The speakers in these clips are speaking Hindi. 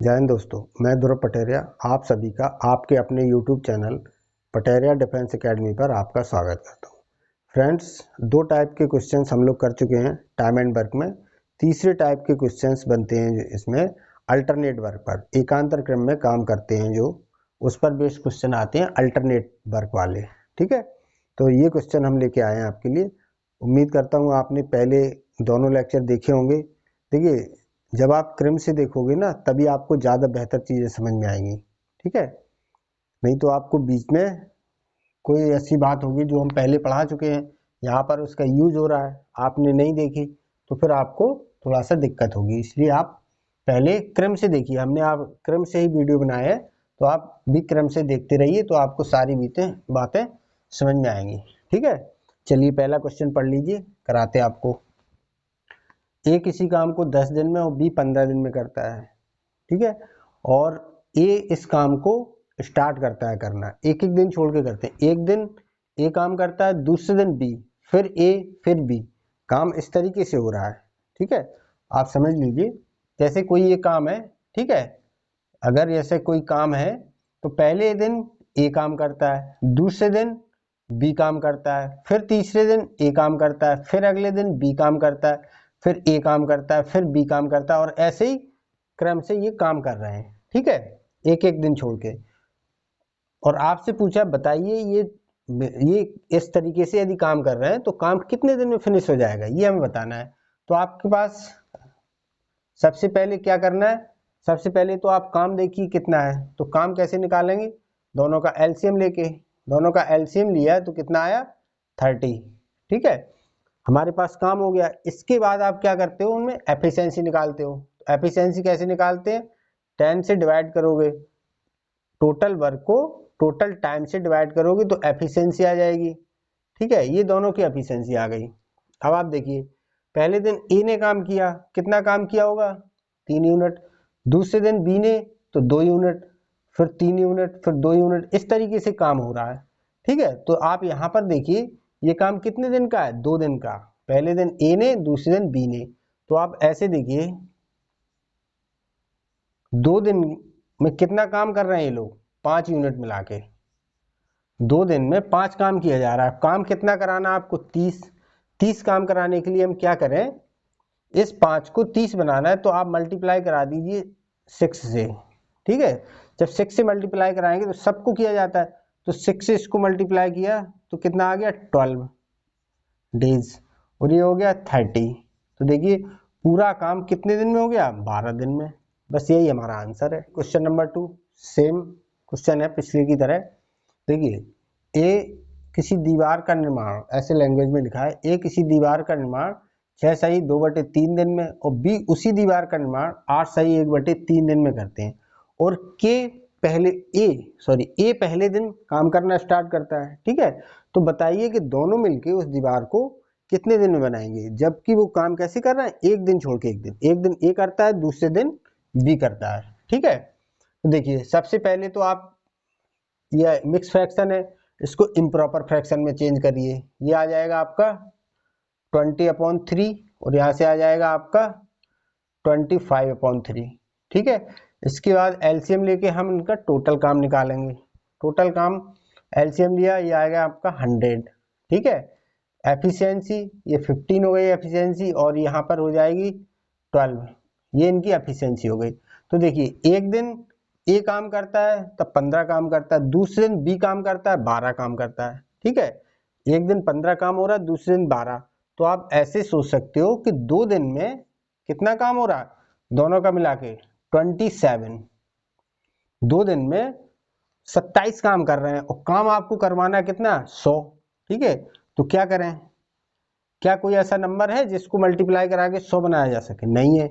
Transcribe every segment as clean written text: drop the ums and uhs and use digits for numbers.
जय हिंद दोस्तों, मैं ध्रुव पटेरिया आप सभी का आपके अपने YouTube channel Pateria Defence Academy पर आपका स्वागत करता हूं। फ्रेंड्स, दो टाइप के क्वेश्चंस हम लोग कर चुके हैं टाइम एंड वर्क में। तीसरे टाइप के क्वेश्चंस बनते हैं इसमें अल्टरनेट वर्क पर, एकांतर क्रम में काम करते हैं जो उस पर बेस्ड क्वेश्चन आते हैं अल्टरनेट वर्क वाले। ठीक है, तो ये क्वेश्चन हम लेके आए हैं आपके लिए। उम्मीद करता हूँ आपने पहले दोनों लेक्चर देखे होंगे। देखिए, जब आप क्रम से देखोगे ना तभी आपको ज़्यादा बेहतर चीज़ें समझ में आएंगी। ठीक है, नहीं तो आपको बीच में कोई ऐसी बात होगी जो हम पहले पढ़ा चुके हैं, यहाँ पर उसका यूज हो रहा है, आपने नहीं देखी तो फिर आपको थोड़ा सा दिक्कत होगी। इसलिए आप पहले क्रम से देखिए, हमने आप क्रम से ही वीडियो बनाए हैं, तो आप भी क्रम से देखते रहिए तो आपको सारी बातें समझ में आएंगी। ठीक है, चलिए पहला क्वेश्चन पढ़ लीजिए, कराते आपको। ए किसी काम को 10 दिन में और बी 15 दिन में करता है। ठीक है, और ए इस काम को स्टार्ट करता है करना, एक एक दिन छोड़ के करते हैं। एक दिन ए काम करता है, दूसरे दिन बी, फिर ए, फिर बी। काम इस तरीके से हो रहा है। ठीक है, आप समझ लीजिए जैसे कोई ये काम है। ठीक है, अगर जैसे कोई काम है तो पहले दिन ए काम करता है, दूसरे दिन बी काम करता है, फिर तीसरे दिन ए काम करता है, फिर अगले दिन बी काम करता है, फिर ए काम करता है, फिर बी काम करता है, और ऐसे ही क्रम से ये काम कर रहे हैं। ठीक है, एक एक दिन छोड़ के। और आपसे पूछा बताइए ये इस तरीके से यदि काम कर रहे हैं तो काम कितने दिन में फिनिश हो जाएगा, ये हमें बताना है। तो आपके पास सबसे पहले क्या करना है, सबसे पहले तो आप काम देखिए कितना है। तो काम कैसे निकालेंगे, दोनों का एलसीएम लेके। दोनों का एलसीएम लिया है तो कितना आया, 30। ठीक है, हमारे पास काम हो गया। इसके बाद आप क्या करते हो, उनमें एफिशिएंसी निकालते हो। एफिशिएंसी कैसे निकालते हैं, 10 से डिवाइड करोगे, टोटल वर्क को टोटल टाइम से डिवाइड करोगे तो एफिशिएंसी आ जाएगी। ठीक है, ये दोनों की एफिशिएंसी आ गई। अब आप देखिए, पहले दिन ए ने काम किया, कितना काम किया होगा, 3 यूनिट। दूसरे दिन बी ने तो 2 यूनिट, फिर 3 यूनिट, फिर 2 यूनिट, इस तरीके से काम हो रहा है। ठीक है, तो आप यहाँ पर देखिए ये काम कितने दिन का है, 2 दिन का। पहले दिन ए ने, दूसरे दिन बी ने। तो आप ऐसे देखिए 2 दिन में कितना काम कर रहे हैं ये लोग, 5 यूनिट मिला के। 2 दिन में 5 काम किया जा रहा है। काम कितना कराना है आपको, 30 काम कराने के लिए हम क्या करें, इस 5 को 30 बनाना है तो आप मल्टीप्लाई करा दीजिए 6 से। ठीक है, जब 6 से मल्टीप्लाई कराएंगे तो सबको किया जाता है, तो 6 से इसको मल्टीप्लाई किया तो कितना आ गया, 12 डेज, और ये हो गया 30। तो देखिए पूरा काम कितने दिन में हो गया, 12 दिन में। बस यही हमारा आंसर है। क्वेश्चन नंबर 2 सेम क्वेश्चन है पिछले की तरह। देखिए, ए किसी दीवार का निर्माण, ऐसे लैंग्वेज में लिखा है, ए किसी दीवार का निर्माण 6 सही 2/3 दिन में, और बी उसी दीवार का निर्माण 8 सही 1/3 दिन में करते हैं। और ए पहले दिन काम करना स्टार्ट करता है। ठीक है, तो बताइए कि दोनों मिलके उस दीवार को कितने दिन में बनाएंगे, जबकि वो काम कैसे कर रहे हैं, एक दिन छोड़ के एक दिन ए करता है, दूसरे दिन बी करता है। ठीक है, तो देखिए सबसे पहले तो आप, यह मिक्स फ्रैक्शन है, इसको इम्प्रॉपर फ्रैक्शन में चेंज करिए। ये आ जाएगा आपका 20/3, और यहाँ से आ जाएगा आपका 25/3। ठीक है, इसके बाद एलसीएम लेके हम इनका टोटल काम निकालेंगे। टोटल काम एलसीएम लिया, ये आएगा आपका 100। ठीक है, एफिशिएंसी ये 15 हो गई एफिशिएंसी, और यहाँ पर हो जाएगी 12, ये इनकी एफिशिएंसी हो गई। तो देखिए एक दिन ए काम करता है तब 15 काम करता है, दूसरे दिन बी काम करता है 12 काम करता है। ठीक है, एक दिन 15 काम हो रहा है, दूसरे दिन 12। तो आप ऐसे सोच सकते हो कि 2 दिन में कितना काम हो रहा है, दोनों का मिला के 27। 2 दिन में 27 काम कर रहे हैं, और काम आपको करवाना है कितना, 100। ठीक है, तो क्या करें, क्या कोई ऐसा नंबर है जिसको मल्टीप्लाई करा के 100 बनाया जा सके, नहीं है।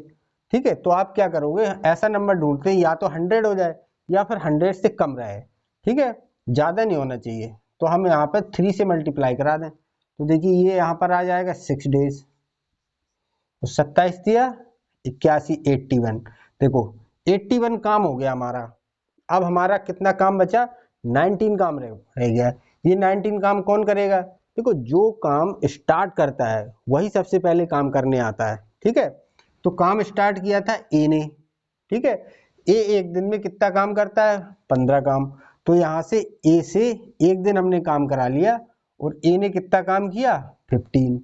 ठीक है, तो आप क्या करोगे, ऐसा नंबर ढूंढते हैं या तो 100 हो जाए या फिर 100 से कम रहे। ठीक है, ज्यादा नहीं होना चाहिए। तो हम यहाँ पे 3 से मल्टीप्लाई करा दें, तो देखिए ये यहाँ पर आ जाएगा 6 डेज। तो 27 दिया 81, 81। देखो 81 काम हो गया हमारा। अब हमारा कितना काम बचा, 19 काम रह गया। ये 19 काम कौन करेगा, देखो जो काम स्टार्ट करता है वही सबसे पहले काम करने आता है। ठीक है, तो काम स्टार्ट किया था ए ने। ठीक है, ए एक दिन में कितना काम करता है, 15 काम। तो यहाँ से ए से एक दिन हमने काम करा लिया और ए ने कितना काम किया, 15।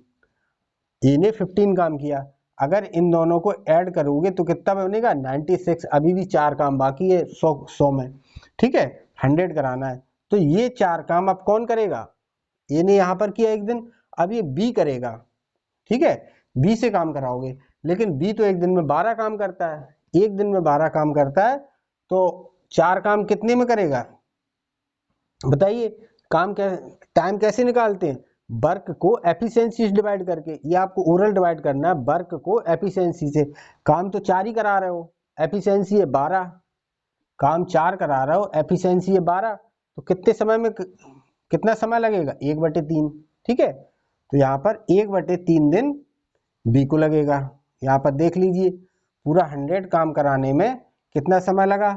ए ने 15 काम किया। अगर इन दोनों को ऐड करोगे तो कितना बनेगा, 96। अभी भी 4 काम बाकी है 100 में, ठीक है, 100 कराना है। तो ये 4 काम अब कौन करेगा, ए ने यहाँ पर किया एक दिन, अब ये बी करेगा, ठीक है, बी से काम कराओगे। लेकिन बी तो एक दिन में 12 काम करता है, एक दिन में 12 काम करता है, तो 4 काम कितने में करेगा बताइए। काम टाइम कैसे निकालते हैं, वर्क को एफिशिएंसी से डिवाइड करके। ये आपको ओरल डिवाइड करना है, वर्क को एफिशिएंसी से। काम तो 4 ही करा रहे हो, एफिशिएंसी है 12, काम 4 करा रहे हो, एफिशिएंसी है 12, तो कितने समय में कितना समय लगेगा, 1/3, ठीक है। तो यहाँ पर 1/3 दिन बी को लगेगा। यहाँ पर देख लीजिए, पूरा 100 काम कराने में कितना समय लगा,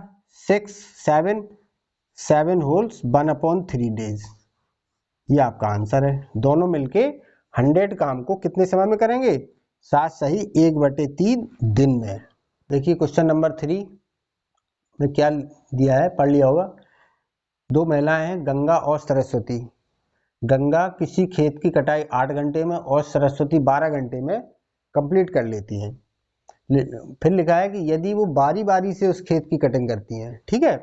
7 होल्स 1/3 डेज। ये आपका आंसर है। दोनों मिलके 100 काम को कितने समय में करेंगे, 7 सही 1/3 दिन में। देखिए क्वेश्चन नंबर 3 में क्या दिया है, पढ़ लिया होगा। दो महिलाएं हैं, गंगा और सरस्वती। गंगा किसी खेत की कटाई 8 घंटे में और सरस्वती 12 घंटे में कंप्लीट कर लेती हैं। फिर लिखा है कि यदि वो बारी बारी से उस खेत की कटिंग करती हैं, ठीक है,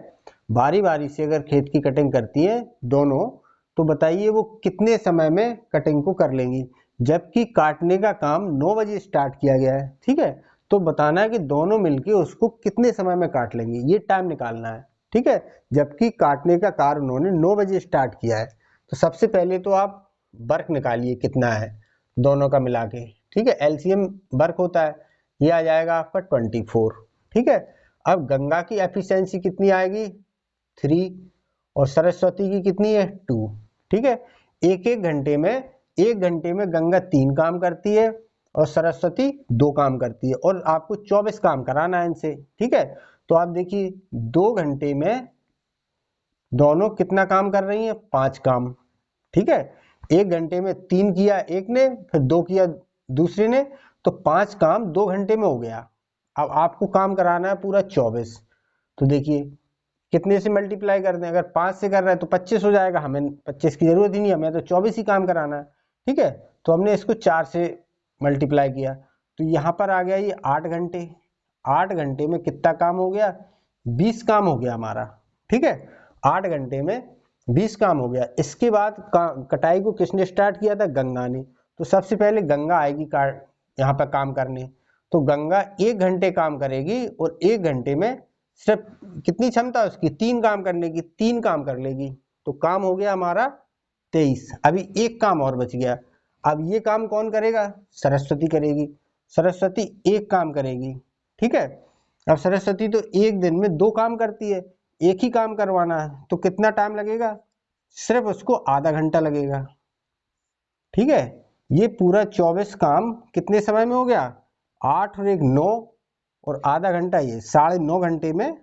बारी बारी से अगर खेत की कटिंग करती है दोनों, तो बताइए वो कितने समय में कटिंग को कर लेंगी। जबकि काटने का काम 9 बजे स्टार्ट किया गया है, ठीक है, तो बताना है कि दोनों मिलके उसको कितने समय में काट लेंगे, ये टाइम निकालना है, ठीक है। जबकि काटने का कार्य उन्होंने 9 बजे स्टार्ट किया है, तो सबसे पहले तो आप वर्क निकालिए कितना है दोनों का मिला के, ठीक है, एलसीएम वर्क होता है, ये आ जाएगा आपका 24, ठीक है। अब गंगा की एफिशिएंसी कितनी आएगी, 3, और सरस्वती की कितनी है, 2, ठीक है। एक घंटे में गंगा 3 काम करती है और सरस्वती 2 काम करती है, और आपको 24 काम कराना है इनसे, ठीक है। तो आप देखिए 2 घंटे में दोनों कितना काम कर रही हैं, 5 काम, ठीक है। 1 घंटे में 3 किया एक ने, फिर 2 किया दूसरे ने, तो 5 काम 2 घंटे में हो गया। अब आपको काम कराना है पूरा 24, तो देखिए कितने से मल्टीप्लाई कर दें, अगर 5 से कर रहे हैं तो 25 हो जाएगा, हमें 25 की जरूरत ही नहीं, हमें तो 24 ही काम कराना है, ठीक है। तो हमने इसको 4 से मल्टीप्लाई किया, तो यहाँ पर आ गया ये 8 घंटे। 8 घंटे में कितना काम हो गया, 20 काम हो गया हमारा, ठीक है। 8 घंटे में 20 काम हो गया। इसके बाद कटाई को किसने स्टार्ट किया था, गंगा ने। तो सबसे पहले गंगा आएगी यहाँ पर काम करने, तो गंगा 1 घंटे काम करेगी और 1 घंटे में सिर्फ कितनी क्षमता है उसकी, 3 काम करने की, 3 काम कर लेगी, तो काम हो गया हमारा 23। अभी एक काम और बच गया, अब ये काम कौन करेगा, सरस्वती करेगी। सरस्वती 1 काम करेगी, ठीक है। अब सरस्वती तो एक दिन में 2 काम करती है, एक ही काम करवाना है, तो कितना टाइम लगेगा, सिर्फ उसको आधा घंटा लगेगा, ठीक है। ये पूरा 24 काम कितने समय में हो गया, 8 और 1 9, और आधा घंटा ये 9.5 घंटे में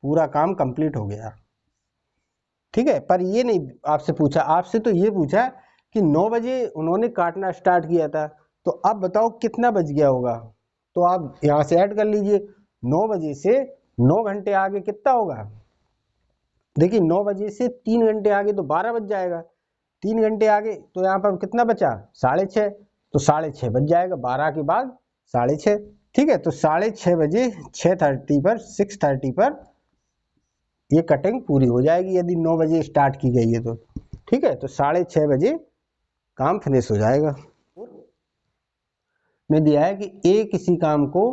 पूरा काम कंप्लीट हो गया, ठीक है। पर ये नहीं आपसे पूछा, आपसे तो ये पूछा कि 9 बजे उन्होंने काटना स्टार्ट किया था, तो अब बताओ कितना बच गया होगा। तो आप यहाँ से ऐड कर लीजिए, 9 बजे से 9 घंटे आगे कितना होगा, देखिए 9 बजे से 3 घंटे आगे तो 12 बज जाएगा, 3 घंटे आगे तो यहाँ पर कितना बचा, 6:30, तो 6:30 बज जाएगा, 12 के बाद 6:30, ठीक है। तो 6:30 बजे 6:30 पर 6:30 पर ये कटिंग पूरी हो जाएगी, यदि 9 बजे स्टार्ट की गई है तो, ठीक है। तो 6:30 बजे काम फिनिश हो जाएगा। में दिया है कि ए किसी काम को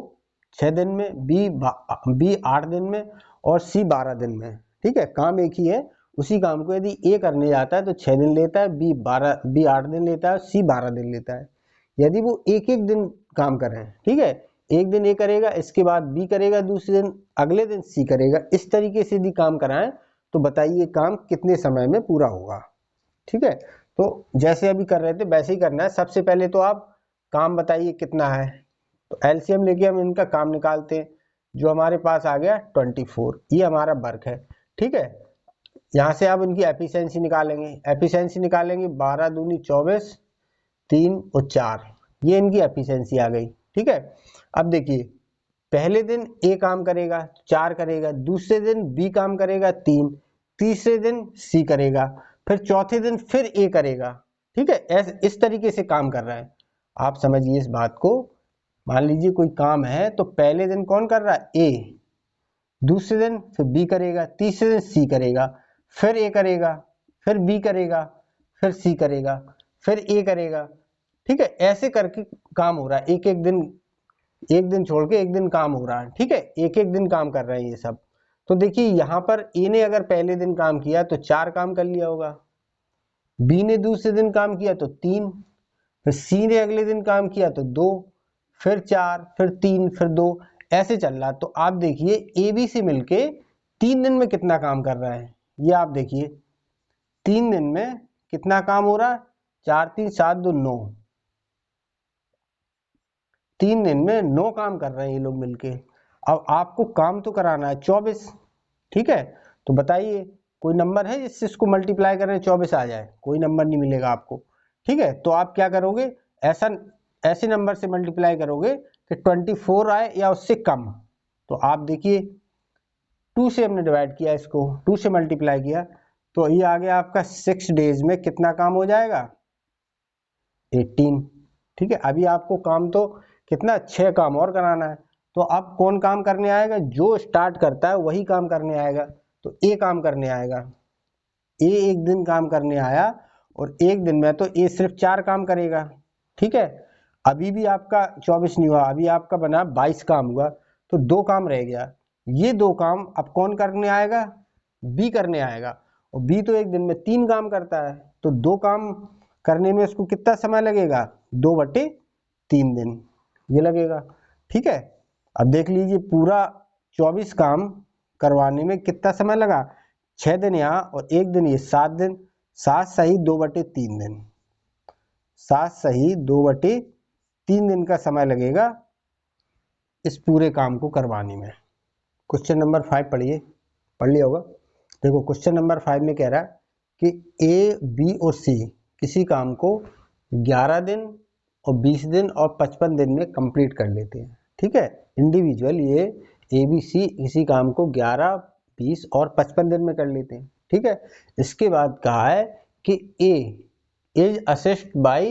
6 दिन में, बी 8 दिन में और सी 12 दिन में, ठीक है। काम एक ही है, उसी काम को यदि ए करने जाता है तो 6 दिन लेता है, बी 8 दिन लेता है, सी 12 दिन लेता है। यदि वो एक एक दिन काम कर रहे हैं, ठीक है, एक दिन ए करेगा, इसके बाद बी करेगा, दूसरे दिन अगले दिन सी करेगा, इस तरीके से यदि काम कराएं तो बताइए काम कितने समय में पूरा होगा, ठीक है। तो जैसे अभी कर रहे थे वैसे ही करना है। सबसे पहले तो आप काम बताइए कितना है, तो एलसीएम लेके हम इनका काम निकालते हैं, जो हमारे पास आ गया 24, ये हमारा वर्क है, ठीक है। यहाँ से आप इनकी एफिशिएंसी निकालेंगे, 12 दूनी 24, 3 और 4, ये इनकी एफिशिएंसी आ गई, ठीक है। अब देखिए पहले दिन ए काम करेगा 4 करेगा, दूसरे दिन बी काम करेगा 3, तीसरे दिन सी करेगा, फिर चौथे दिन फिर ए करेगा। ठीक है, ऐसे इस तरीके से काम कर रहा है। आप समझिए इस बात को। मान लीजिए कोई काम है तो पहले दिन कौन कर रहा है, ए, दूसरे दिन फिर बी करेगा, तीसरे दिन सी करेगा, फिर ए करेगा, फिर बी करेगा, फिर सी करेगा, फिर ए करेगा। ठीक है, ऐसे करके काम हो रहा है। एक दिन छोड़ के एक दिन काम हो रहा है। ठीक है, एक एक दिन काम कर रहे हैं ये सब। तो देखिए यहाँ पर ए ने अगर पहले दिन काम किया तो 4 काम कर लिया होगा, बी ने दूसरे दिन काम किया तो 3, फिर सी ने अगले दिन काम किया तो 2, फिर 4, फिर 3, फिर 2, ऐसे चल रहा। तो आप देखिए ए बी से मिलके 3 दिन में कितना काम कर रहा है। ये आप देखिए 3 दिन में कितना काम हो रहा है, 4 3 7 2 9, 3 दिन में 9 काम कर रहे हैं ये लोग मिलके। अब आपको काम तो कराना है 24। ठीक है, तो बताइए कोई नंबर है जिससे इसको मल्टीप्लाई करें 24 आ जाए? कोई नंबर नहीं मिलेगा आपको। ठीक है, तो आप क्या करोगे, ऐसे नंबर से मल्टीप्लाई करोगे कि 24 आए या उससे कम। तो आप देखिए 2 से हमने डिवाइड किया, इसको 2 से मल्टीप्लाई किया, तो ये आ गया आपका 6 डेज में कितना काम हो जाएगा, 18। ठीक है, अभी आपको काम तो कितना, 6 काम और कराना है। तो अब कौन काम करने आएगा, जो स्टार्ट करता है वही काम करने आएगा। तो ए काम करने आएगा, ए एक दिन काम करने आया और एक दिन में तो ए सिर्फ 4 काम करेगा। ठीक है, अभी भी आपका 24 नहीं हुआ, अभी आपका बना 22 काम हुआ, तो 2 काम रह गया। ये 2 काम अब कौन करने आएगा, बी करने आएगा, और बी तो एक दिन में 3 काम करता है, तो 2 काम करने में उसको कितना समय लगेगा, 2/3 दिन ये लगेगा। ठीक है, अब देख लीजिए पूरा 24 काम करवाने में कितना समय लगा, 6 दिन यहाँ और 1 दिन ये, 7 दिन, 7 सही 2/3 दिन, 7 सही 2/3 दिन का समय लगेगा इस पूरे काम को करवाने में। क्वेश्चन नंबर 5 पढ़िए, पढ़ लिया होगा। देखो क्वेश्चन नंबर 5 में कह रहा है कि ए बी और सी किसी काम को 11 दिन और 20 दिन और 55 दिन में कंप्लीट कर लेते हैं। ठीक है, इंडिविजुअल ये ए बी सी किसी काम को 11, 20 और 55 दिन में कर लेते हैं। ठीक है, इसके बाद कहा है कि A is assist by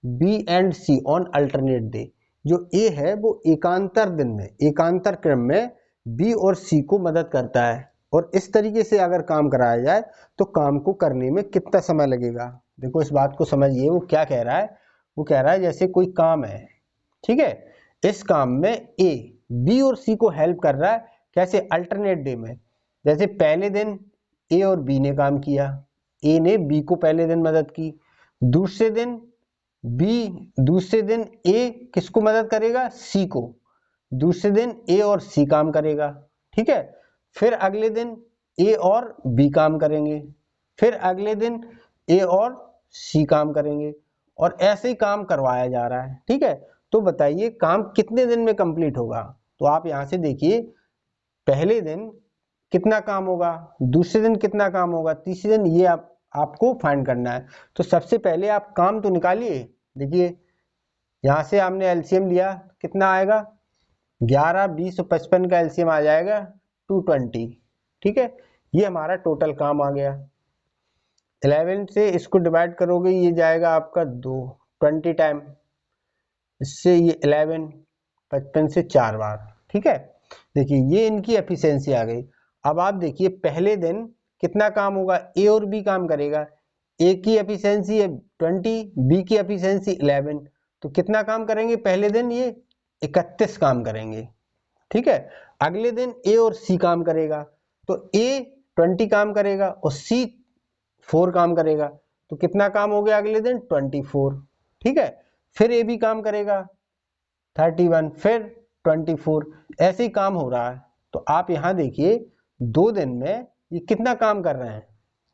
B and C on alternate day. जो ए है वो एकांतर दिन में, एकांतर क्रम में बी और सी को मदद करता है, और इस तरीके से अगर काम कराया जाए तो काम को करने में कितना समय लगेगा। देखो इस बात को समझिए, वो क्या कह रहा है, वो कह रहा है जैसे कोई काम है, ठीक है, इस काम में ए बी और सी को हेल्प कर रहा है, कैसे, अल्टरनेट डे में। जैसे पहले दिन ए और बी ने काम किया, ए ने बी को पहले दिन मदद की, दूसरे दिन ए किसको मदद करेगा, सी को, दूसरे दिन ए और सी काम करेगा। ठीक है, फिर अगले दिन ए और बी काम करेंगे, फिर अगले दिन ए और सी काम करेंगे, और ऐसे ही काम करवाया जा रहा है। ठीक है, तो बताइए काम कितने दिन में कंप्लीट होगा। तो आप यहां से देखिए पहले दिन कितना काम होगा, दूसरे दिन कितना काम होगा, तीसरे दिन, ये आपको फाइंड करना है। तो सबसे पहले आप काम तो निकालिए। देखिए यहां से हमने एलसीएम लिया, कितना आएगा, 11, 20 और 55 का एलसीएम आ जाएगा 220। ठीक है, ये हमारा टोटल काम आ गया। 11 से इसको डिवाइड करोगे, ये जाएगा आपका 20 टाइम, इससे ये 11, 55 से 4 बार। ठीक है, देखिए ये इनकी एफिशिएंसी आ गई। अब आप देखिए पहले दिन कितना काम होगा, ए और बी काम करेगा, ए की एफिशिएंसी है 20, बी की एफिशिएंसी 11, तो कितना काम करेंगे पहले दिन, ये 31 काम करेंगे। ठीक है, अगले दिन ए और सी काम करेगा, तो ए 20 काम करेगा और सी 4 काम करेगा, तो कितना काम हो गया अगले दिन, 24। ठीक है, फिर ए बी काम करेगा 31, फिर 24, ऐसे ही काम हो रहा है। तो आप यहां देखिए 2 दिन में ये कितना काम कर रहे हैं,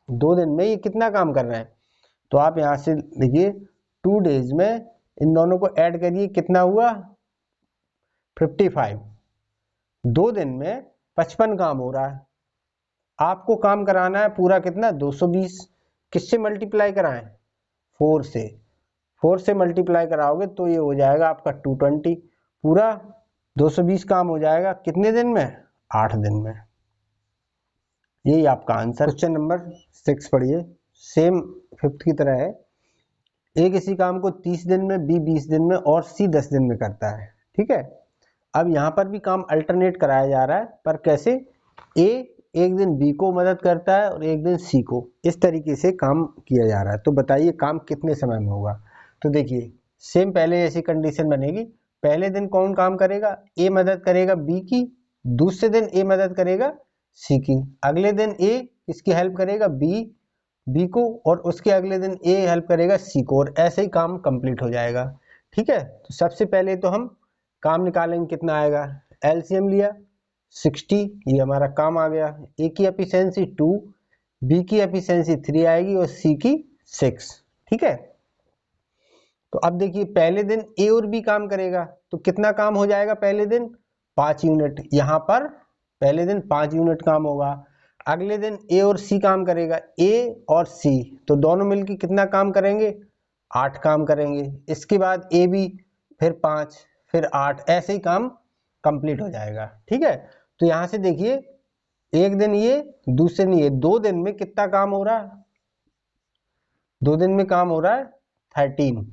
2 दिन में ये कितना काम कर रहे हैं। तो आप यहां से देखिए 2 डेज में इन दोनों को ऐड करिए, कितना हुआ, 55। 2 दिन में 55 काम हो रहा है। आपको काम कराना है पूरा कितना, 220। किससे मल्टीप्लाई कराएं, 4 से। 4 से मल्टीप्लाई कराओगे तो ये हो जाएगा आपका 220 पूरा 220 काम हो जाएगा कितने दिन में? 8 दिन में। यही आपका आंसर। क्वेश्चन नंबर 6 पढ़िए, सेम 5th की तरह है। ए किसी काम को 30 दिन में, बी 20 दिन में और सी 10 दिन में करता है। ठीक है, अब यहाँ पर भी काम अल्टरनेट कराया जा रहा है, पर कैसे? ए एक दिन बी को मदद करता है और एक दिन सी को, इस तरीके से काम किया जा रहा है। तो बताइए काम कितने समय में होगा? तो देखिए सेम पहले जैसी कंडीशन बनेगी। पहले दिन कौन काम करेगा? ए मदद करेगा बी की, दूसरे दिन ए मदद करेगा सी की, अगले दिन ए इसकी हेल्प करेगा बी को, और उसके अगले दिन ए हेल्प करेगा सी को, और ऐसे ही काम कंप्लीट हो जाएगा। ठीक है, तो सबसे पहले तो हम काम निकालेंगे, कितना आएगा? एलसीएम लिया 60, ये हमारा काम आ गया। ए की एफिशिएंसी 2, बी की एफिशिएंसी 3 आएगी और सी की 6। ठीक है, तो अब देखिए पहले दिन ए और बी काम करेगा तो कितना काम हो जाएगा? पहले दिन 5 यूनिट, यहाँ पर पहले दिन 5 यूनिट काम होगा। अगले दिन ए और सी काम करेगा, ए और सी तो दोनों मिलकर कितना काम करेंगे? 8 काम करेंगे। इसके बाद ए बी फिर 5 फिर 8, ऐसे ही काम कंप्लीट हो जाएगा। ठीक है, तो यहां से देखिए एक दिन ये, दूसरे दिन ये, 2 दिन में कितना काम हो रहा है? 2 दिन में काम हो रहा है 13।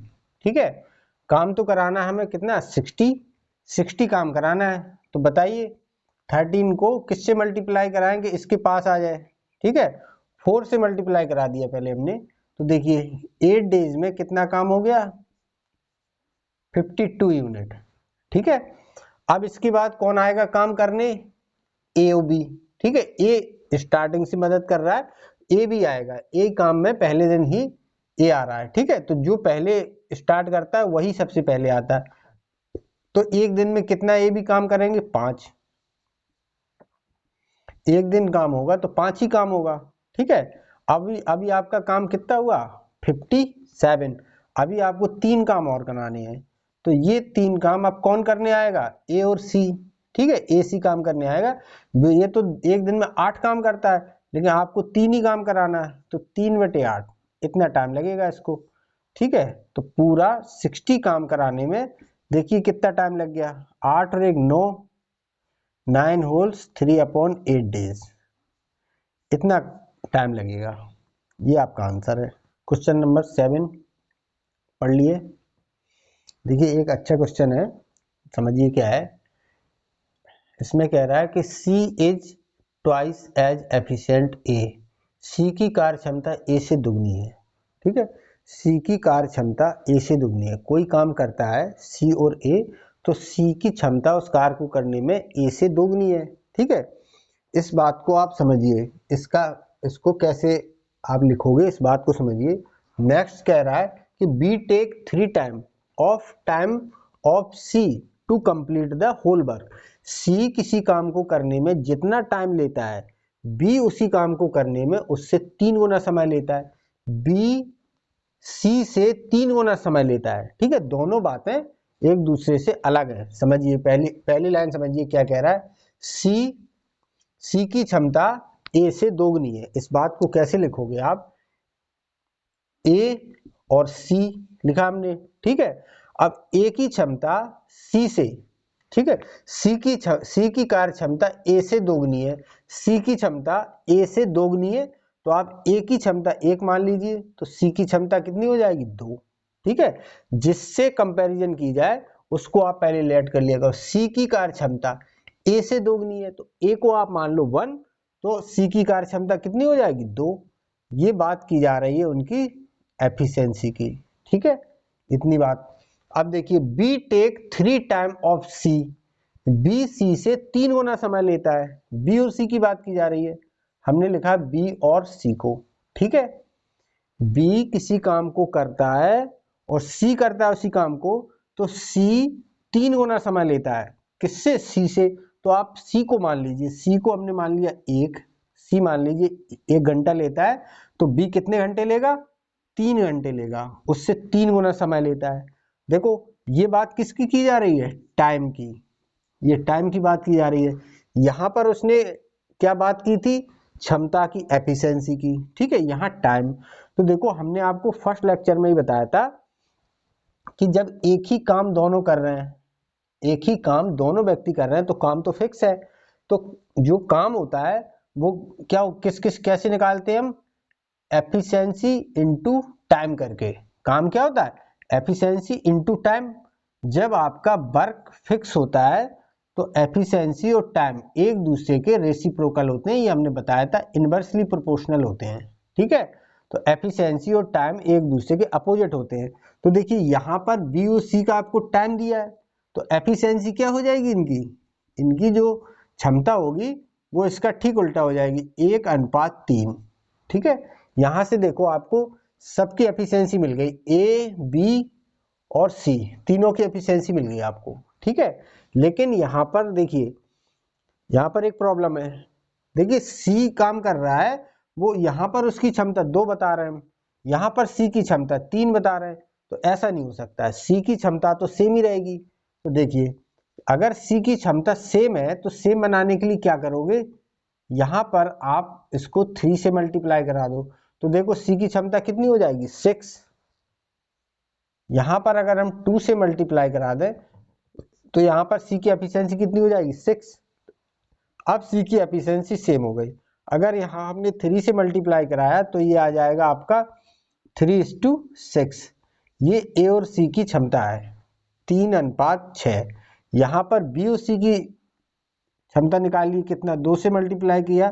ठीक है, काम तो कराना है हमें कितना? 60 काम कराना है। तो बताइए 13 को किससे मल्टीप्लाई कराएंगे? इसके पास आ जाए। ठीक है, 4 से मल्टीप्लाई करा दिया पहले हमने, तो देखिए 8 डेज में कितना काम हो गया? 52 यूनिट। ठीक है, अब इसके बाद कौन आएगा काम करने? ए और बी। ठीक है, ए स्टार्टिंग से मदद कर रहा है, ए भी आएगा। ए काम में पहले दिन ही ए आ रहा है। ठीक है, तो जो पहले स्टार्ट करता है वही सबसे पहले आता है। तो एक दिन में कितना ए भी काम करेंगे? 5। एक दिन काम होगा तो 5 ही काम होगा। ठीक है, अभी आपका काम कितना हुआ? 57। अभी आपको 3 काम और कराने हैं, तो ये 3 काम अब कौन करने आएगा? ए और सी। ठीक है, ए सी काम करने आएगा। ये तो एक दिन में 8 काम करता है, लेकिन आपको 3 ही काम कराना है, तो 3/8 इतना टाइम लगेगा इसको। ठीक है, तो पूरा 60 काम कराने में देखिए कितना टाइम लग गया। 8 और 1 9, 9 होल्स 3/8 डेज, इतना टाइम लगेगा। ये आपका आंसर है। क्वेश्चन नंबर 7 पढ़ लिए। देखिए एक अच्छा क्वेश्चन है, समझिए क्या है। इसमें कह रहा है कि सी इज ट्वाइस एज एफिशिएंट ए। सी की कार्य क्षमता ए से दुगनी है। ठीक है, सी की कार्य क्षमता ए से दुगनी है। कोई काम करता है सी और ए, तो सी की क्षमता उस कार्य को करने में ए से दोगुनी है। ठीक है, इस बात को आप समझिए, इसको कैसे आप लिखोगे इस बात को समझिए। नेक्स्ट कह रहा है कि B take 3 time of C to complete the whole work. C किसी काम को करने में जितना टाइम लेता है, बी उसी काम को करने में उससे 3 गुना समय लेता है। बी सी से 3 गुना समय लेता है। ठीक है, दोनों बातें एक दूसरे से अलग है। समझिए पहली लाइन समझिए क्या कह रहा है। सी की क्षमता ए से दोगुनी है। इस बात को कैसे लिखोगे आप? ए और सी लिखा हमने। ठीक है, अब ए की क्षमता सी से, ठीक है, सी की कार्य क्षमता ए से दोगुनी है, सी की क्षमता ए से दोगुनी है, तो आप ए की क्षमता 1 मान लीजिए, तो सी की क्षमता कितनी हो जाएगी? 2। ठीक है, जिससे कंपैरिजन की जाए उसको आप पहले लेट कर लिया करो। सी की कार्य क्षमता ए से दोगुनी है, तो ए को आप मान लो 1, तो सी की कार्य क्षमता कितनी हो जाएगी? 2। ये बात की जा रही है उनकी एफिशिएंसी की। ठीक है, इतनी बात। अब देखिए B take 3 time of C. B C से 3 गुना समय लेता है। बी और सी की बात की जा रही है, हमने लिखा बी और सी को। ठीक है, बी किसी काम को करता है और सी करता है उसी काम को, तो सी 3 गुना समय लेता है। किससे? सी से। तो आप सी को मान लीजिए, सी को हमने मान लिया 1, सी मान लीजिए 1 घंटा लेता है, तो बी कितने घंटे लेगा? 3 घंटे लेगा, उससे 3 गुना समय लेता है। देखो ये बात किसकी की जा रही है? टाइम की। ये टाइम की बात की जा रही है। यहां पर उसने क्या बात की थी? क्षमता की, एफिशिएंसी की। ठीक है, यहाँ टाइम। तो देखो हमने आपको फर्स्ट लेक्चर में ही बताया था कि जब एक ही काम दोनों कर रहे हैं, एक ही काम दोनों व्यक्ति कर रहे हैं तो काम तो फिक्स है, तो जो काम होता है वो क्या कैसे निकालते हैं हम, एफिशिएंसी इनटू टाइम करके। काम क्या होता है, एफिशिएंसी इनटू टाइम। जब आपका वर्क फिक्स होता है तो एफिशिएंसी और टाइम एक दूसरे के रेसिप्रोकल होते हैं, ये हमने बताया था, इनवर्सली प्रोपोर्शनल होते हैं। ठीक है, तो एफिशिएंसी और टाइम एक दूसरे के अपोजिट होते हैं। तो देखिए यहाँ पर बी और सी का आपको टाइम दिया है, तो एफिशिएंसी क्या हो जाएगी इनकी, इनकी जो क्षमता होगी वो इसका ठीक उल्टा हो जाएगी, 1:3। ठीक है, यहां से देखो आपको सबकी एफिशिएंसी मिल गई, ए बी और सी तीनों की एफिशिएंसी मिल गई आपको। ठीक है, लेकिन यहां पर देखिए, यहां पर एक प्रॉब्लम है। देखिए सी काम कर रहा है, वो यहां पर उसकी क्षमता 2 बता रहे हैं, यहां पर सी की क्षमता 3 बता रहे हैं, तो ऐसा नहीं हो सकता है, सी की क्षमता तो सेम ही रहेगी। तो देखिए अगर सी की क्षमता सेम है तो सेम बनाने के लिए क्या करोगे, यहां पर आप इसको 3 से मल्टीप्लाई करा दो, तो देखो सी की क्षमता कितनी हो जाएगी 6। यहां पर अगर हम 2 से मल्टीप्लाई करा दें तो यहां पर सी की एफिशिएंसी कितनी हो जाएगी 6। अब सी की एफिशिएंसी सेम हो गई। अगर यहां हमने 3 से मल्टीप्लाई कराया तो ये आ जाएगा आपका 3:6। ये ए और सी की क्षमता है 3:6। यहां पर बी और सी की क्षमता निकालिए, कितना, 2 से मल्टीप्लाई किया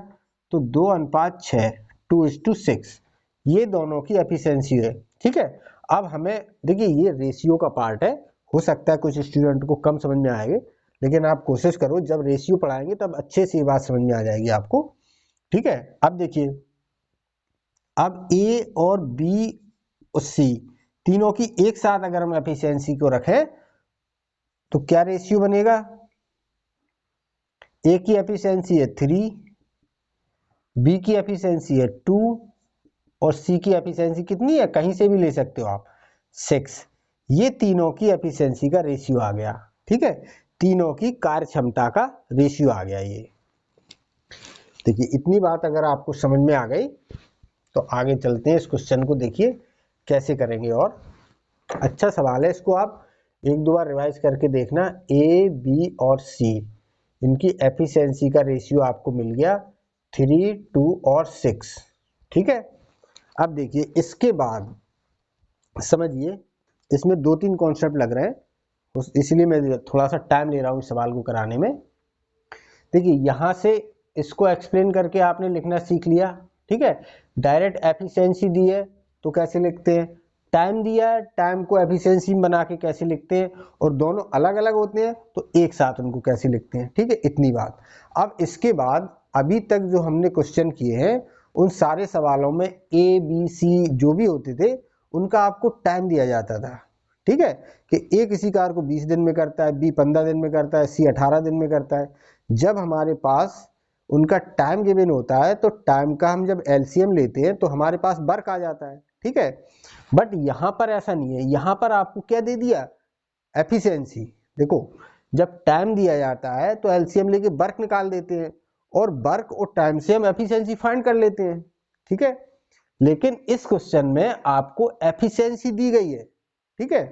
तो 2:6, 2:6। ये दोनों की एफिशिएंसी है। ठीक है, अब हमें देखिए ये रेशियो का पार्ट है, हो सकता है कुछ स्टूडेंट को कम समझ में आएगा, लेकिन आप कोशिश करो जब रेशियो पढ़ाएंगे तब अच्छे से ये बात समझ में आ जाएगी आपको। ठीक है, अब देखिए, अब ए और बी और सी तीनों की एक साथ अगर हम एफिशिएंसी को रखें तो क्या रेशियो बनेगा, ए की एफिशिएंसी है 3, बी की एफिशिएंसी है 2 और सी की एफिशिएंसी कितनी है, कहीं से भी ले सकते हो आप, 6। ये तीनों की एफिशिएंसी का रेशियो आ गया। ठीक है, तीनों की कार्य क्षमता का रेशियो आ गया। ये देखिए इतनी बात अगर आपको समझ में आ गई तो आगे चलते हैं, इस क्वेश्चन को देखिए कैसे करेंगे। और अच्छा सवाल है, इसको आप 1-2 बार रिवाइज करके देखना। ए बी और सी इनकी एफिशिएंसी का रेशियो आपको मिल गया 3, 2 और 6। ठीक है, अब देखिए इसके बाद समझिए, इसमें 2-3 कॉन्सेप्ट लग रहे हैं, इसलिए मैं थोड़ा सा टाइम ले रहा हूँ इस सवाल को कराने में। देखिए यहां से इसको एक्सप्लेन करके आपने लिखना सीख लिया। ठीक है, डायरेक्ट एफिशिएंसी दी है तो कैसे लिखते हैं, टाइम दिया है टाइम को एफिशिएंसी में बना के कैसे लिखते हैं, और दोनों अलग अलग होते हैं तो एक साथ उनको कैसे लिखते हैं। ठीक है, इतनी बात। अब इसके बाद अभी तक जो हमने क्वेश्चन किए हैं उन सारे सवालों में ए बी सी जो भी होते थे उनका आपको टाइम दिया जाता था। ठीक है, कि ए किसी कार्य को 20 दिन में करता है, बी 15 दिन में करता है, सी 18 दिन में करता है। जब हमारे पास उनका टाइम गिवन होता है तो टाइम का हम जब एलसीएम लेते हैं तो हमारे पास वर्क आ जाता है। ठीक है, बट यहां पर ऐसा नहीं है, यहां पर आपको क्या दे दिया, एफिशिएंसी। देखो जब टाइम दिया जाता है तो एलसीएम लेके वर्क निकाल देते हैं, और वर्क और टाइम से हम एफिशिएंसी फाइंड कर लेते हैं। ठीक है, लेकिन इस क्वेश्चन में आपको एफिशिएंसी दी गई है। ठीक है,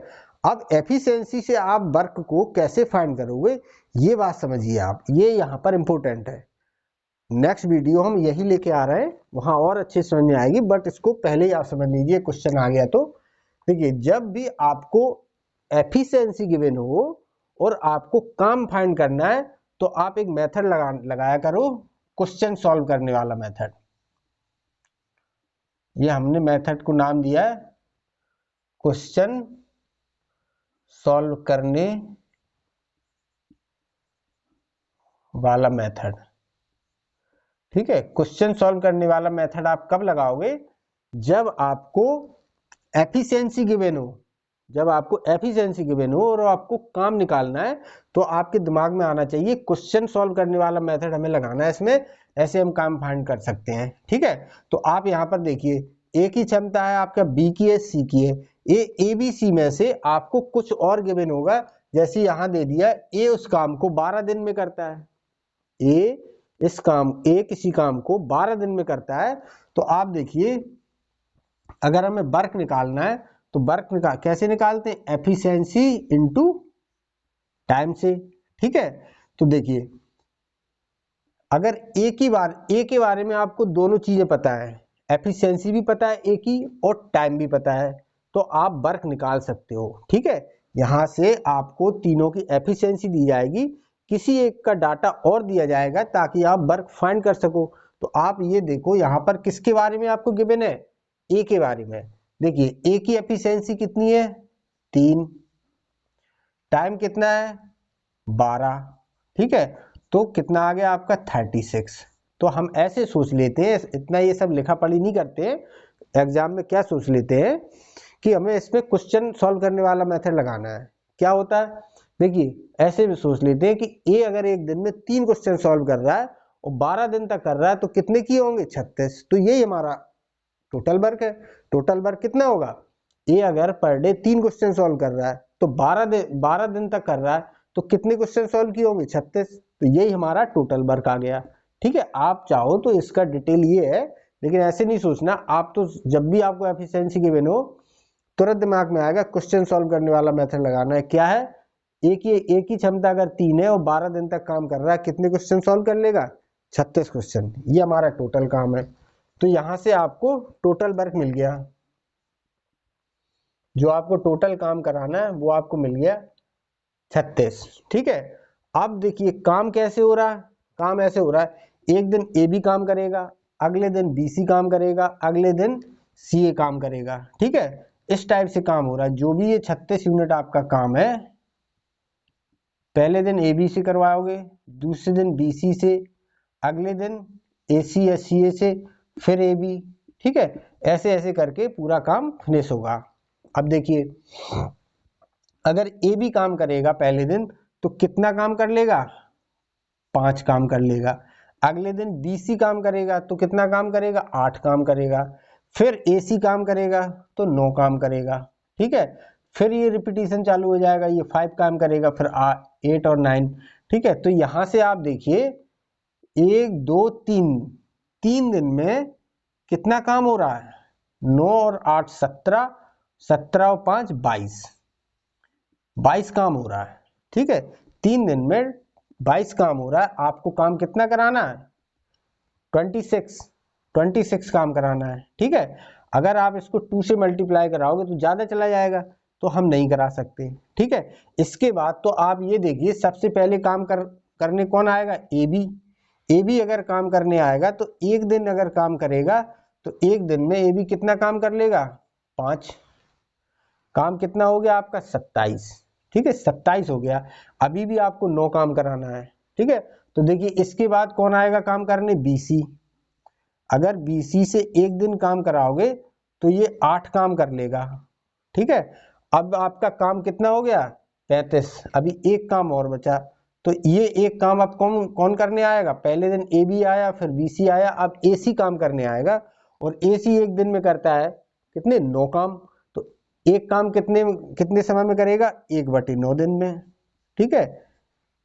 अब एफिशिएंसी से आप वर्क को कैसे फाइंड करोगे ये बात समझिए आप, ये यहां पर इंपॉर्टेंट है। नेक्स्ट वीडियो हम यही लेके आ रहे हैं, वहां और अच्छे समझ में आएगी, बट इसको पहले ही आप समझ लीजिए, क्वेश्चन आ गया तो। देखिए जब भी आपको एफिशिएंसी गिवन हो और आपको काम फाइंड करना है तो आप एक मेथड लगाया करो, क्वेश्चन सॉल्व करने वाला मेथड। ये हमने मेथड को नाम दिया है क्वेश्चन सॉल्व करने वाला मेथड। ठीक है, क्वेश्चन सॉल्व करने वाला मेथड आप कब लगाओगे, जब आपको एफिशिएंसी गिवन हो। जब आपको एफिशिएंसी गिवन हो और आपको काम निकालना है तो आपके दिमाग में आना चाहिए क्वेश्चन सॉल्व करने वाला मेथड हमें लगाना है इसमें, ऐसे हम काम फाइंड कर सकते हैं। ठीक है, तो आप यहां पर देखिए ए की क्षमता है आपका, बी की है, सी की है। ए बी सी में से आपको कुछ और गिवन होगा, जैसे यहां दे दिया ए उस काम को 12 दिन में करता है, ए किसी काम को 12 दिन में करता है। तो आप देखिए अगर हमें वर्क निकालना है तो वर्क कैसे निकालते हैं, एफिशिएंसी इनटू टाइम से। ठीक है, तो देखिए अगर ए के बारे में आपको दोनों चीजें पता है, एफिशिएंसी भी पता है ए की और टाइम भी पता है, तो आप वर्क निकाल सकते हो। ठीक है, यहां से आपको तीनों की एफिशिएंसी दी जाएगी, किसी एक का डाटा और दिया जाएगा ताकि आप वर्क फाइंड कर सको। तो आप ये देखो यहाँ पर किसके बारे में आपको गिवन है, ए के बारे में। देखिए ए की एफिशिएंसी कितनी है 3, टाइम कितना है 12। ठीक है, तो कितना आ गया आपका 36। तो हम ऐसे सोच लेते हैं, इतना ये सब लिखा पढ़ी नहीं करते हैं एग्जाम में, क्या सोच लेते हैं कि हमें इसमें क्वेश्चन सॉल्व करने वाला मेथड लगाना है। क्या होता है, देखिए ऐसे भी सोच लेते हैं कि ए अगर एक दिन में 3 क्वेश्चन सॉल्व कर रहा है और 12 दिन तक कर रहा है तो कितने किए होंगे 36। तो यही हमारा टोटल वर्क है। टोटल वर्क कितना होगा, ए अगर पर डे 3 क्वेश्चन सॉल्व कर रहा है तो 12 दिन तक कर रहा है तो कितने क्वेश्चन सॉल्व किए होंगे 36। तो यही हमारा टोटल वर्क आ गया। ठीक है, आप चाहो तो इसका डिटेल ये है, लेकिन ऐसे नहीं सोचना आप, तो जब भी आपको एफिशिएंसी गिवन हो तुरंत दिमाग में आएगा क्वेश्चन सॉल्व करने वाला मेथड लगाना है। क्या है, एक ही क्षमता अगर 3 है और 12 दिन तक काम कर रहा है, कितने क्वेश्चन सॉल्व कर लेगा 36 क्वेश्चन। ये हमारा टोटल काम है। तो यहां से आपको टोटल वर्क मिल गया, जो आपको टोटल काम कराना है वो आपको मिल गया 36। ठीक है, अब देखिए काम कैसे हो रहा है, काम ऐसे हो रहा है एक दिन ए बी काम करेगा, अगले दिन बी सी काम करेगा, अगले दिन सी ए काम करेगा। ठीक है, इस टाइप से काम हो रहा है। जो भी ये 36 यूनिट आपका काम है, पहले दिन ए बी से करवाओगे, दूसरे दिन बी सी से, अगले दिन ए सी या सी ए से, फिर ए बी। ठीक है, ऐसे ऐसे करके पूरा काम फिनिश होगा। अब देखिए अगर ए बी काम करेगा पहले दिन तो कितना काम कर लेगा 5 काम कर लेगा। अगले दिन बी सी काम करेगा तो कितना काम करेगा 8 काम करेगा। फिर ए सी काम करेगा तो 9 काम करेगा। ठीक है, फिर ये रिपीटिशन चालू हो जाएगा, ये 5 काम करेगा, फिर 8 और 9। ठीक है, तो यहां से आप देखिए 1 2 3 3 दिन में कितना काम हो रहा है, 9 और 8 17, 17 और 5 22 काम हो रहा है। ठीक है, 3 दिन में 22 काम हो रहा है। आपको काम कितना कराना है 26 काम कराना है। ठीक है, अगर आप इसको 2 से मल्टीप्लाई कराओगे तो ज्यादा चला जाएगा, तो हम नहीं करा सकते। ठीक है, इसके बाद तो आप ये देखिए सबसे पहले काम करने कौन आएगा, ए बी अगर काम करने आएगा तो एक दिन अगर काम करेगा तो एक दिन में ए बी कितना काम कर लेगा 5। काम कितना हो गया आपका 27। ठीक है, 27 हो गया। अभी भी आपको 9 काम कराना है। ठीक है, तो देखिए इसके बाद कौन आएगा काम करने, बीसी। अगर बीसी से एक दिन काम कराओगे तो ये 8 काम कर लेगा। ठीक है, अब आपका काम कितना हो गया 35। अभी एक काम और बचा, तो ये एक काम अब कौन कौन करने आएगा, पहले दिन ए बी आया, फिर बी सी आया, अब ए सी काम करने आएगा। और ए सी एक दिन में करता है कितने 9 काम, तो एक काम कितने कितने समय में करेगा 1/9 दिन में। ठीक है,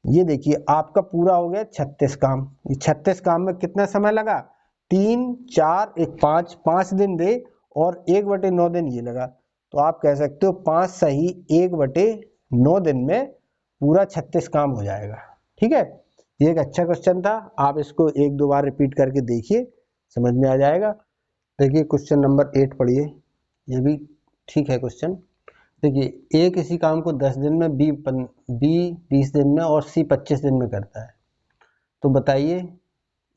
ये देखिए आपका पूरा हो गया 36 काम। ये 36 काम में कितना समय लगा, 3 4 1 5 दिन दे और 1/9 दिन ये लगा। तो आप कह सकते हो 5 सही 1/9 दिन में पूरा 36 काम हो जाएगा। ठीक है, ये एक अच्छा क्वेश्चन था, आप इसको 1-2 बार रिपीट करके देखिए, समझ में आ जाएगा। देखिए क्वेश्चन नंबर 8 पढ़िए, ये भी ठीक है क्वेश्चन। देखिए ए किसी काम को 10 दिन में, बी 20 दिन में और सी 25 दिन में करता है, तो बताइए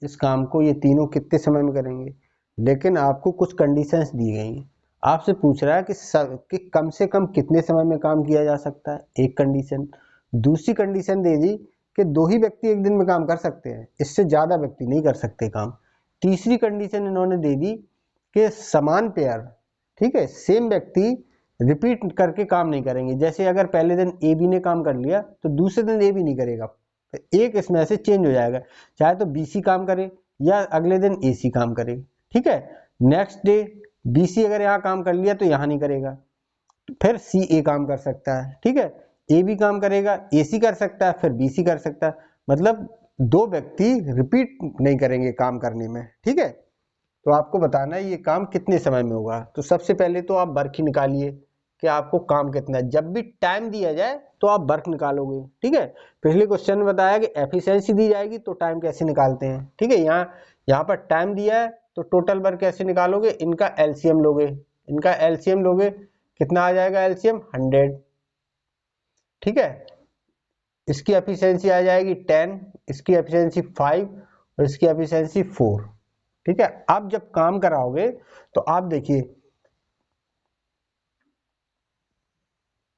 इस काम को ये तीनों कितने समय में करेंगे। लेकिन आपको कुछ कंडीशंस दी गई हैं, आपसे पूछ रहा है कि कम से कम कितने समय में काम किया जा सकता है, एक कंडीशन। दूसरी कंडीशन दे दी कि 2 ही व्यक्ति एक दिन में काम कर सकते हैं, इससे ज़्यादा व्यक्ति नहीं कर सकते काम। तीसरी कंडीशन इन्होंने दे दी कि समान पेयर, ठीक है, सेम व्यक्ति रिपीट करके काम नहीं करेंगे। जैसे अगर पहले दिन ए बी ने काम कर लिया तो दूसरे दिन ए बी नहीं करेगा, तो एक इसमें से चेंज हो जाएगा, चाहे तो बी सी काम करे या अगले दिन ए सी काम करे। ठीक है, नेक्स्ट डे बी सी अगर यहाँ काम कर लिया तो यहाँ नहीं करेगा, फिर सी ए काम कर सकता है। ठीक है, ए बी काम करेगा, ए सी कर सकता है, फिर बी सी कर सकता है, मतलब 2 व्यक्ति रिपीट नहीं करेंगे काम करने में। ठीक है, तो आपको बताना है ये काम कितने समय में होगा। तो सबसे पहले तो आप वर्क ही निकालिए, कि आपको काम कितना है। जब भी टाइम दिया जाए तो आप वर्क निकालोगे, ठीक है। पिछले क्वेश्चन में बताया कि एफिशिएंसी दी जाएगी तो टाइम कैसे निकालते हैं, ठीक है। यहाँ पर टाइम दिया है तो टोटल वर्क कैसे निकालोगे, इनका एलसीएम लोगे, इनका एलसीएम लोगे, कितना आ जाएगा एलसीएम 100, ठीक है। इसकी एफिशिएंसी आ जाएगी 10, इसकी एफिशिएंसी 5 और इसकी एफिशिएंसी 4, ठीक है। अब जब काम कराओगे तो आप देखिए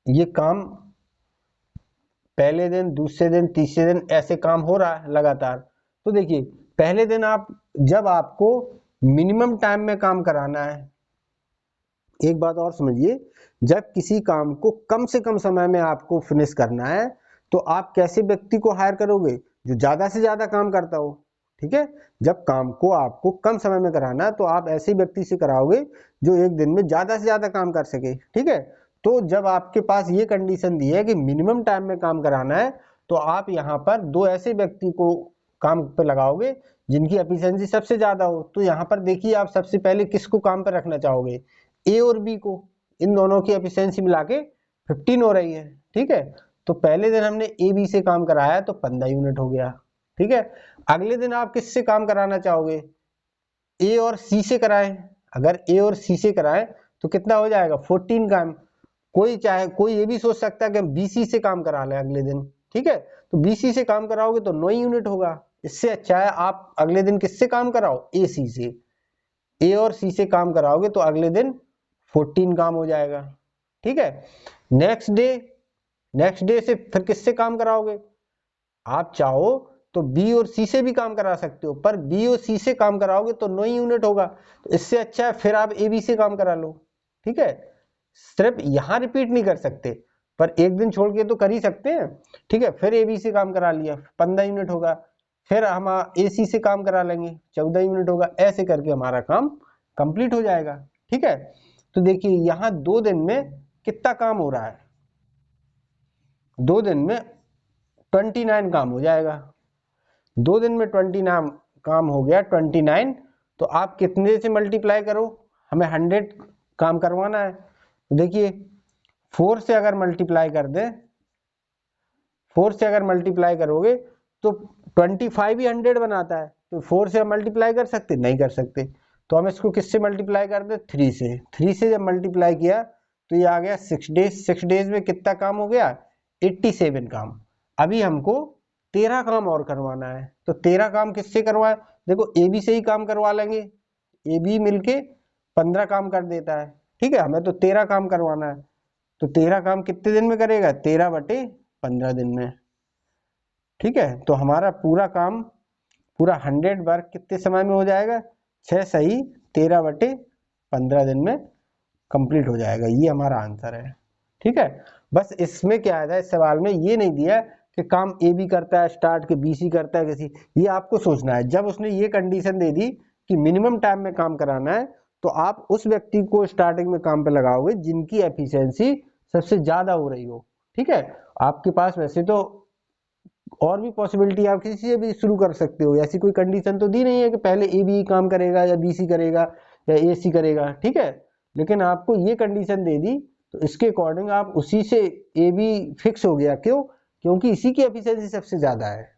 ये काम पहले दिन, दूसरे दिन, तीसरे दिन ऐसे काम हो रहा है लगातार। तो देखिए पहले दिन जब आपको मिनिमम टाइम में काम कराना है, एक बात और समझिए, जब किसी काम को कम से कम समय में आपको फिनिश करना है तो आप कैसे व्यक्ति को हायर करोगे, जो ज्यादा से ज्यादा काम करता हो, ठीक है। जब काम को आपको कम समय में कराना है तो आप ऐसे व्यक्ति से कराओगे जो एक दिन में ज्यादा से ज्यादा काम कर सके, ठीक है। तो जब आपके पास ये कंडीशन दी है कि मिनिमम टाइम में काम कराना है तो आप यहाँ पर दो ऐसे व्यक्ति को काम पे लगाओगे जिनकी एफिशिएंसी सबसे ज्यादा हो। तो यहाँ पर देखिए आप सबसे पहले किसको काम पर रखना चाहोगे, ए और बी को, इन दोनों की एफिशिएंसी मिला के 15 हो रही है, ठीक है। तो पहले दिन हमने ए बी से काम कराया तो 15 यूनिट हो गया, ठीक है। अगले दिन आप किससे काम कराना चाहोगे, ए और सी से कराएं। अगर ए और सी से कराएं तो कितना हो जाएगा 14 काम। कोई ये भी सोच सकता है कि हम बीसी से काम करा लें अगले दिन, ठीक है। तो बीसी से काम कराओगे तो 9 यूनिट होगा। इससे अच्छा है आप अगले दिन किससे काम कराओ, ए सी से। ए और सी से काम कराओगे तो अगले दिन 14 काम हो जाएगा, ठीक है। नेक्स्ट डे से फिर किससे काम कराओगे, आप चाहो तो बी और सी से भी काम करा सकते हो, पर बी और सी से काम कराओगे तो 9 यूनिट होगा। तो इससे अच्छा है फिर आप ए बी से काम करा लो, ठीक है। सिर्फ यहां रिपीट नहीं कर सकते, पर एक दिन छोड़ के तो कर ही सकते हैं, ठीक है। फिर ए बी से काम करा लिया 15 यूनिट होगा, फिर हम ए सी से काम करा लेंगे 14 यूनिट होगा, ऐसे करके हमारा काम कंप्लीट हो जाएगा, ठीक है। तो देखिए यहाँ 2 दिन में कितना काम हो रहा है, 2 दिन में 29 काम हो जाएगा। 2 दिन में 29 काम हो गया 29, तो आप कितने से मल्टीप्लाई करो, हमें 100 काम करवाना है। तो देखिए 4 से अगर मल्टीप्लाई कर दें, 4 से अगर मल्टीप्लाई करोगे तो 25 ही 100 बनाता है। तो 4 से हम मल्टीप्लाई कर सकते, नहीं कर सकते। तो हम इसको किससे मल्टीप्लाई कर दें, 3 से। 3 से जब मल्टीप्लाई किया तो ये आ गया 6 डेज। 6 डेज में कितना काम हो गया, 87 काम। अभी हमको 13 काम और करवाना है। तो 13 काम किससे करवाए, देखो ए बी से ही काम करवा लेंगे, ए बी मिलके 15 काम कर देता है, ठीक है। हमें तो 13 काम करवाना है। तो 13 काम कितने दिन में करेगा, 13/15 दिन में, ठीक है। तो हमारा पूरा काम, पूरा 100 वर्क कितने समय में हो जाएगा, 6 सही 13/15 दिन में कंप्लीट हो जाएगा। ये हमारा आंसर है, ठीक है। बस इसमें क्या है, इस सवाल में ये नहीं दिया कि काम ए बी करता है स्टार्ट, के बी सी करता है किसी, ये आपको सोचना है। जब उसने ये कंडीशन दे दी कि मिनिमम टाइम में काम कराना है तो आप उस व्यक्ति को स्टार्टिंग में काम पे लगाओगे जिनकी एफिशिएंसी सबसे ज्यादा हो रही हो, ठीक है। आपके पास वैसे तो और भी पॉसिबिलिटी, आप किसी से भी शुरू कर सकते हो, ऐसी कोई कंडीशन तो दी नहीं है कि पहले ए बी काम करेगा या बी सी करेगा या ए सी करेगा, ठीक है। लेकिन आपको ये कंडीशन दे दी तो इसके अकॉर्डिंग आप उसी से ए बी फिक्स हो गया। क्यों, क्योंकि इसी की एफिशिएंसी सबसे ज्यादा है।